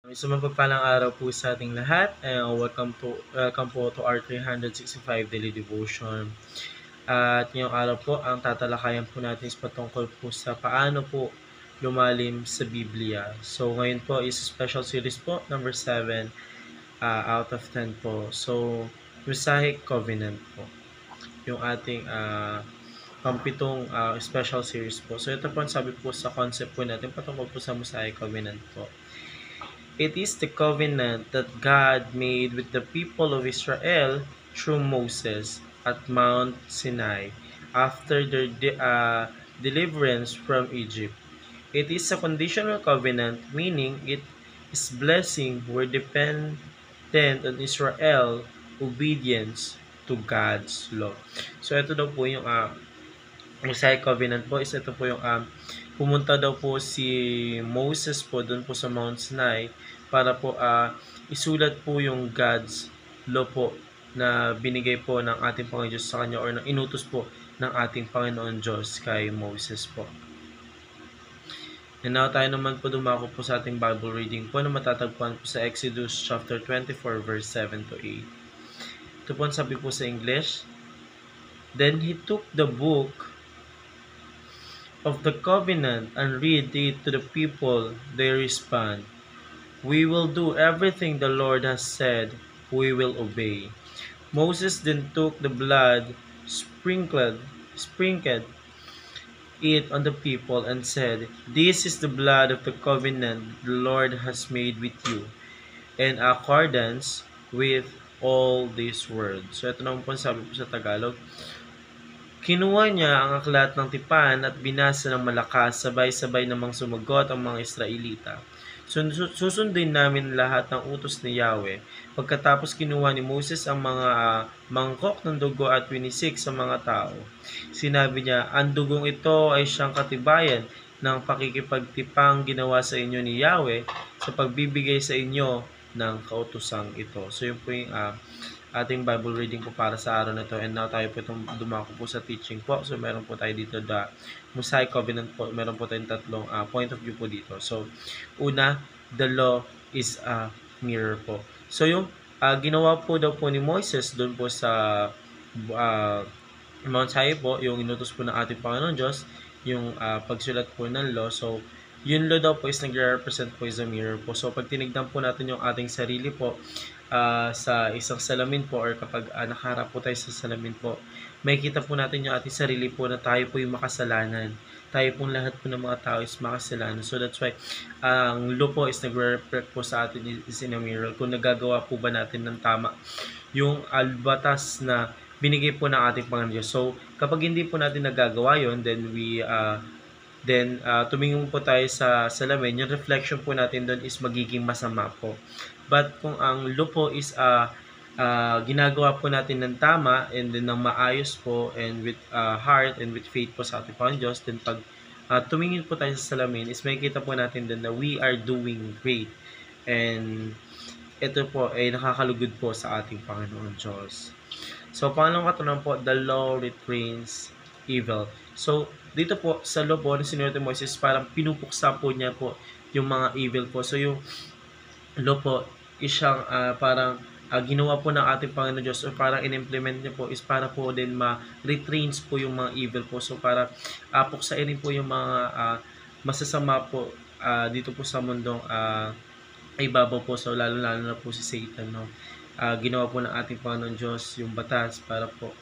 Isang mapagpalang araw po sa ating lahat. Welcome po to our 365 Daily Devotion. At ngayong araw po, ang tatalakayan po natin is patungkol po sa paano po lumalim sa Biblia. So ngayon po is special series po, number 7 out of 10 po. So, Messiah Covenant po. Yung ating pampitong special series po. So ito po ang sabi po sa concept po natin patungkol po sa Messiah Covenant po. It is the covenant that God made with the people of Israel through Moses at Mount Sinai after their deliverance from Egypt. It is a conditional covenant, meaning its blessing were dependent on Israel obedience to God's law. So ito daw po yung Mosaic Covenant po is ito po yung pumunta daw po si Moses po doon po sa Mount Sinai para po isulat po yung God's law po na binigay po ng ating Panginoon Diyos sa kanya or na inutos po ng ating Panginoon Diyos kay Moses po. And now tayo naman po dumako po sa ating Bible reading po na matatagpuan po sa Exodus chapter 24 verse 7 to 8. Ito po ang sabi po sa English. Then he took the book of the covenant and read it to the people. They respond, "We will do everything the Lord has said. We will obey." Moses then took the blood, sprinkled it on the people and said, "This is the blood of the covenant the Lord has made with you, in accordance with all these words." So ito naman po sabi po sa Tagalog. Kinuha niya ang aklat ng tipan at binasa ng malakas, sabay-sabay namang sumagot ang mga Israelita. Susundin namin lahat ng utos ni Yahweh. Pagkatapos kinuha ni Moses ang mga mangkok ng dugo at winisik sa mga tao. Sinabi niya, "Ang dugong ito ay siyang katibayan ng pakikipagtipang ginawa sa inyo ni Yahweh sa pagbibigay sa inyo ng kautosang ito." So yun po yung ating Bible reading po para sa araw na ito. And now tayo po itong dumako po sa teaching po. So meron po tayo dito the Mosaic Covenant po. Meron po tayong tatlong point of view po dito. So una, the law is a mirror po. So yung ginawa po daw po ni Moses doon po sa Mount Sinai po, yung inutos po ng ating Panginoon Diyos, yung pagsulat po ng law. So yun law daw po is nagre-represent po is a mirror po. So pag tinignan po natin yung ating sarili po sa isang salamin po or kapag nakaharap po tayo sa salamin po, may kita po natin yung ating sarili po na tayo po yung makasalanan. Tayo pong lahat po ng mga tao is makasalanan. So that's why ang law po is nagre-reflect po sa atin is in a mirror. Kung nagagawa po ba natin ng tama yung batas na binigay po ng ating Panginoon Diyos. So kapag hindi po natin nagagawa yon, then tumingin po tayo sa salamin, yung reflection po natin doon is magiging masama po. But kung ang law po is ginagawa po natin ng tama and then ng maayos po and with heart and with faith po sa ating Panginoon Diyos, then pag tumingin po tayo sa salamin is makikita po natin din na we are doing great. And ito po ay nakakalugod po sa ating Panginoon Diyos. So, pangalawang katanungan po, the law restrains evil. So, dito po sa law po na sinulat ni Moses, parang pinupuksa po niya po yung mga evil po. So, yung law po is siyang parang ginawa po ng ating Panginoon Diyos o parang in-implement niya po is para po din ma-retrains po yung mga evil po. So, para puksain rin po yung mga masasama po dito po sa mundong ibabaw po. So, lalo-lalo na po si Satan, no? Ginawa po ng ating Panginoon Diyos yung batas para po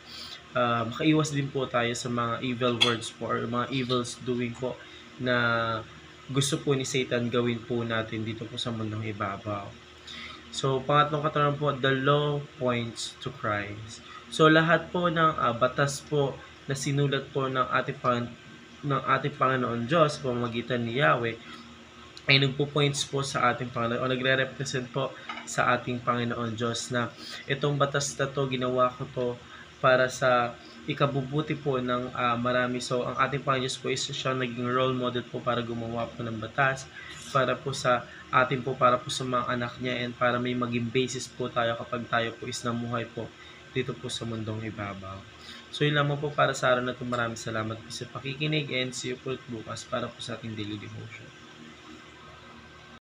makaiwas din po tayo sa mga evil words po or mga evils doing po na gusto po ni Satan gawin po natin dito po sa mundong ibabaw. So, pangatlong katanungan po, the law points to Christ. So, lahat po ng batas po na sinulat po ng ating Panginoon Diyos sa pamamagitan ni Yahweh ay nagpo-points po sa ating Panginoon o nagre-represent po sa ating Panginoon Diyos na itong batas na to, ginawa ko to para sa ikabubuti po ng marami. So, ang ating Panginoon Diyos po is siya naging role model po para gumawa po ng batas, para po sa atin po, para po sa mga anak niya, and para may maging basis po tayo kapag tayo po is namuhay po dito po sa mundong ibabaw. So, yun lamang po para sa araw na ito. Maraming salamat po sa pakikinig and see you po bukas para po sa ating daily devotion.